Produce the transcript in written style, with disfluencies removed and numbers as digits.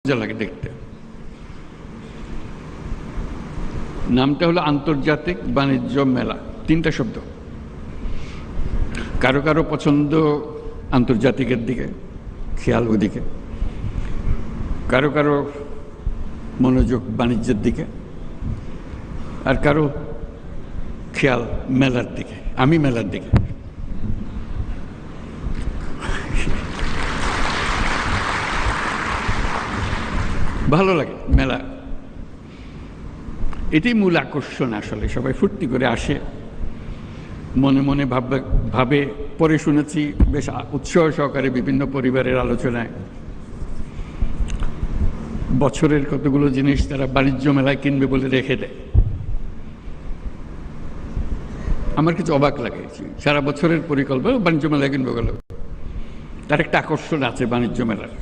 মজা লাগে দেখতে। নামটা হলো আন্তর্জাতিক বাণিজ্য মেলা, তিনটা শব্দ। কারো কারো পছন্দ আন্তর্জাতিকের দিকে, খেয়াল ওদিকে, কারো কারো মনোযোগ বাণিজ্যের দিকে, আর কারো খেয়াল মেলার দিকে। আমি মেলার দিকে। ভালো লাগে মেলা, এটাই মূল আকর্ষণ। আসলে সবাই ফুর্তি করে আসে, মনে মনে ভাবে। পরে শুনেছি বেশ উৎসাহ সহকারে বিভিন্ন পরিবারের আলোচনায় বছরের কতগুলো জিনিস তারা বাণিজ্য মেলায় কিনবে বলে রেখে দেয়। আমার কিছু অবাক লাগে, সারা বছরের পরিকল্পনা বাণিজ্য মেলায় কিনবে গেল। তার একটা আকর্ষণ আছে বাণিজ্য মেলার।